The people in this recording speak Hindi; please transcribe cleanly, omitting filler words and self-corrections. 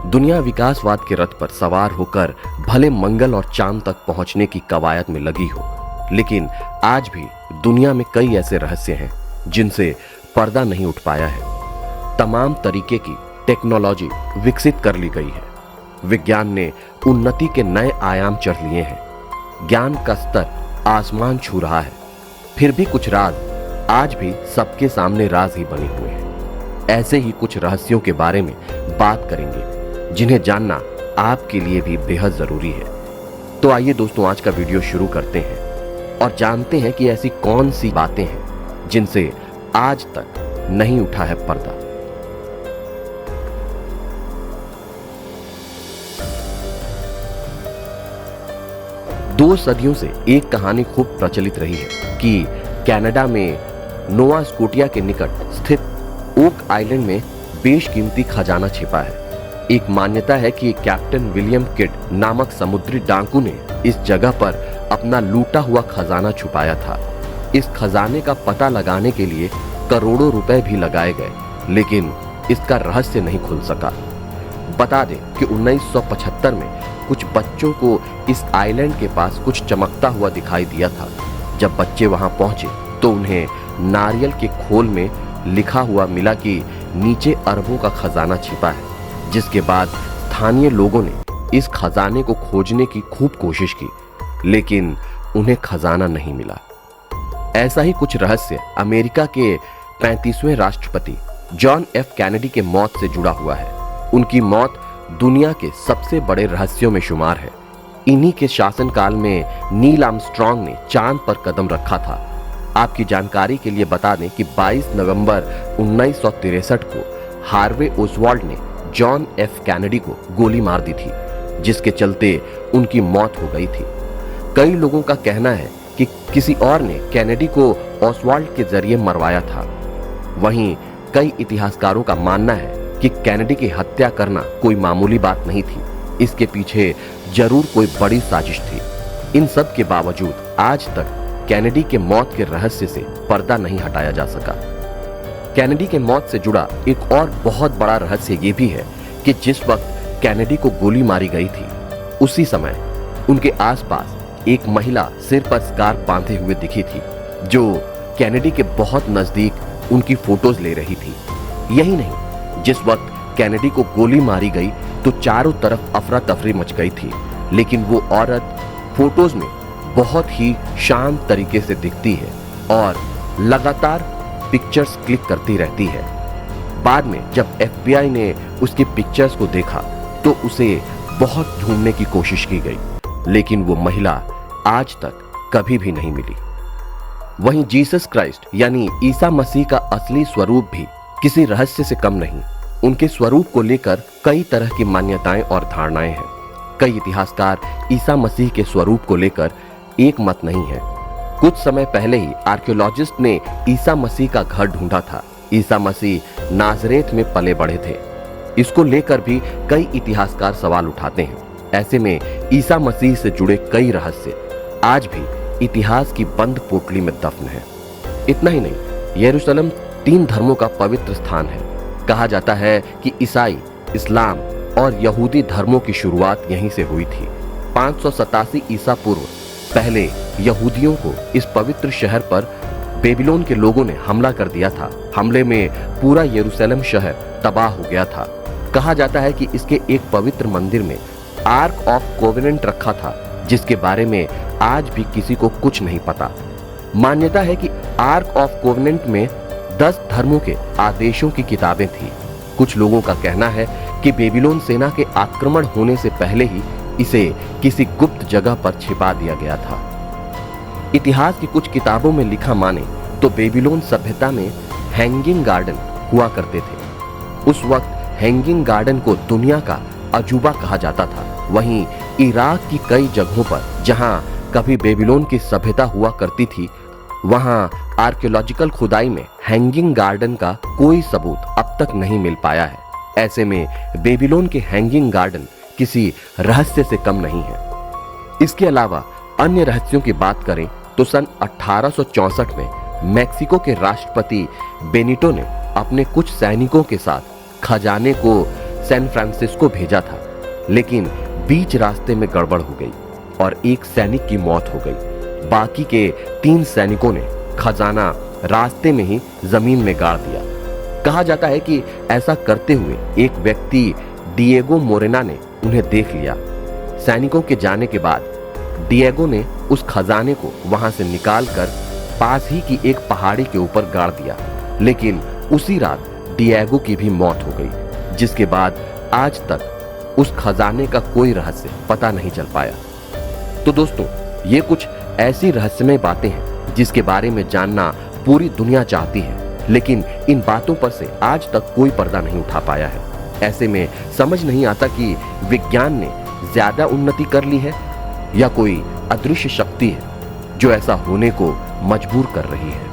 दुनिया विकासवाद के रथ पर सवार होकर भले मंगल और चांद तक पहुंचने की कवायद में लगी हो, लेकिन आज भी दुनिया में कई ऐसे रहस्य हैं जिनसे पर्दा नहीं उठ पाया है। तमाम तरीके की टेक्नोलॉजी विकसित कर ली गई है। विज्ञान ने उन्नति के नए आयाम चढ़ लिए हैं। ज्ञान का स्तर आसमान छू रहा है, फिर भी कुछ राज आज भी सबके सामने राज ही बने हुए हैं। ऐसे ही कुछ रहस्यों के बारे में बात करेंगे जिन्हें जानना आपके लिए भी बेहद जरूरी है। तो आइए दोस्तों, आज का वीडियो शुरू करते हैं और जानते हैं कि ऐसी कौन सी बातें हैं जिनसे आज तक नहीं उठा है पर्दा। दो सदियों से एक कहानी खूब प्रचलित रही है कि कनाडा में नोवा स्कोटिया के निकट स्थित ओक आइलैंड में बेशकीमती खजाना छिपा है। एक मान्यता है कि कैप्टन विलियम किड नामक समुद्री डाकू ने इस जगह पर अपना लूटा हुआ खजाना छुपाया था। इस खजाने का पता लगाने के लिए करोड़ों रुपए भी लगाए गए, लेकिन इसका रहस्य नहीं खुल सका। बता दें कि 1975 में कुछ बच्चों को इस आइलैंड के पास कुछ चमकता हुआ दिखाई दिया था। जब बच्चे वहां पहुंचे तो उन्हें नारियल के खोल में लिखा हुआ मिला कि नीचे अरबों का खजाना छिपा है। जिसके बाद स्थानीय लोगों ने इस खजाने को खोजने की खूब कोशिश की, लेकिन उन्हें खजाना नहीं मिला। ऐसा ही कुछ रहस्य अमेरिका के 35वें राष्ट्रपति जॉन एफ कैनेडी के मौत से जुड़ा हुआ है। उनकी मौत दुनिया के सबसे बड़े रहस्यों में शुमार है। इन्हीं के शासनकाल में नील आर्मस्ट्रांग ने चांद पर कदम रखा था। आपकी जानकारी के लिए बता दें कि 22 नवंबर 1963 को हार्वे ओसवाल्ड ने जॉन एफ कैनेडी को गोली मार दी थी, जिसके चलते उनकी मौत हो गई थी। कई लोगों का कहना है कि किसी और ने कैनेडी को ओसवाल्ड के जरिए मरवाया था। वहीं कई इतिहासकारों का मानना है कि कैनेडी की हत्या करना कोई मामूली बात नहीं थी। इसके पीछे जरूर कोई बड़ी साजिश थी। इन सब के बावजूद आज तक कैनेडी के मौत के रहस्य से पर्दा नहीं हटाया जा सका। कैनेडी के मौत से जुड़ा एक और बहुत बड़ा रहस्य ये भी है कि जिस वक्त कैनेडी को गोली मारी गई थी, उसी समय उनके आसपास एक महिला सिर पर स्कार्फ बांधे हुए दिखी थी, जो कैनेडी के बहुत नजदीक उनकी फोटोज ले रही थी। यही नहीं, जिस वक्त कैनेडी को गोली मारी गई तो चारों तरफ अफरा तफरी मच गई थी, लेकिन वो औरत फोटोज में बहुत ही शांत तरीके से दिखती है और लगातार पिक्चर्स क्लिक करती रहती है। बाद में जब FBI ने उसकी पिक्चर्स को देखा तो उसे बहुत ढूंढने की कोशिश की गई, लेकिन वो महिला आज तक कभी भी नहीं मिली। वहीं जीसस क्राइस्ट यानी ईसा मसीह का असली स्वरूप भी किसी रहस्य से कम नहीं। उनके स्वरूप को लेकर कई तरह की मान्यताएं और धारणाएं हैं। कई इतिहासकार ईसा मसीह के स्वरूप को लेकर एक मत नहीं है। कुछ समय पहले ही आर्कियोलॉजिस्ट ने ईसा मसीह का घर ढूंढा था। ईसा मसीह नाजरेत में पले बढ़े थे। इसको लेकर भी कई इतिहासकार सवाल उठाते हैं। ऐसे में ईसा मसीह से जुड़े कई रहस्य आज भी इतिहास की बंद पोटली में दफन है। इतना ही नहीं, यरूशलेम 3 धर्मों का पवित्र स्थान है। कहा जाता है कि ईसाई, इस्लाम और यहूदी धर्मों की शुरुआत यहीं से हुई थी। 587 ईसा पूर्व पहले यहूदियों को इस पवित्र शहर पर बेबीलोन के लोगों ने हमला कर दिया था। हमले में पूरा यरूशलेम शहर तबाह हो गया था। कहा जाता है कि इसके एक पवित्र मंदिर में आर्क ऑफ कोवेनेंट रखा था, जिसके बारे में आज भी किसी को कुछ नहीं पता। मान्यता है कि आर्क ऑफ कोवेनेंट में 10 धर्मों के आदेशों की किताबें थी। कुछ लोगों का कहना है कि बेबीलोन सेना के आक्रमण होने से पहले ही इसे किसी गुप्त जगह पर छिपा दिया गया था। इतिहास की कुछ किताबों में लिखा माने तो बेबीलोन सभ्यता में हैंगिंग गार्डन हुआ करते थे। उस वक्त हैंगिंग गार्डन को दुनिया का अजूबा कहा जाता था। वहीं इराक की कई जगहों पर जहां कभी बेबीलोन की सभ्यता हुआ करती थी, वहां आर्कियोलॉजिकल खुदाई में हैंगिंग गार्डन का कोई सबूत अब तक नहीं मिल पाया है। ऐसे में बेबीलोन के हैंगिंग गार्डन किसी रहस्य से कम नहीं है। इसके अलावा अन्य रहस्यों की बात करें तो सन 1864 में मेक्सिको के राष्ट्रपति बेनिटो ने अपने कुछ सैनिकों के साथ खजाने को सैन फ्रांसिस्को भेजा था, लेकिन बीच रास्ते में गड़बड़ हो गई और एक सैनिक की मौत हो गई। बाकी के 3 सैनिकों ने खजाना रास्ते में ही जमीन में गाड़ दिया। कहा जाता है कि ऐसा करते हुए एक व्यक्ति डिएगो मोरेना ने उन्हें देख लिया। सैनिकों के जाने के बाद डिएगो ने उस खजाने को वहां से निकालकर पास ही की एक पहाड़ी के ऊपर गाड़ दिया, लेकिन उसी रात डिएगो की भी मौत हो गई, जिसके बाद आज तक उस खजाने का कोई रहस्य पता नहीं चल पाया। तो दोस्तों, ये कुछ ऐसी रहस्यमय बातें हैं जिसके बारे में जानना पूरी दुनिया चाहती है, लेकिन इन बातों पर से आज तक कोई पर्दा नहीं उठा पाया है। ऐसे में समझ नहीं आता कि विज्ञान ने ज्यादा उन्नति कर ली है या कोई अदृश्य शक्ति है जो ऐसा होने को मजबूर कर रही है।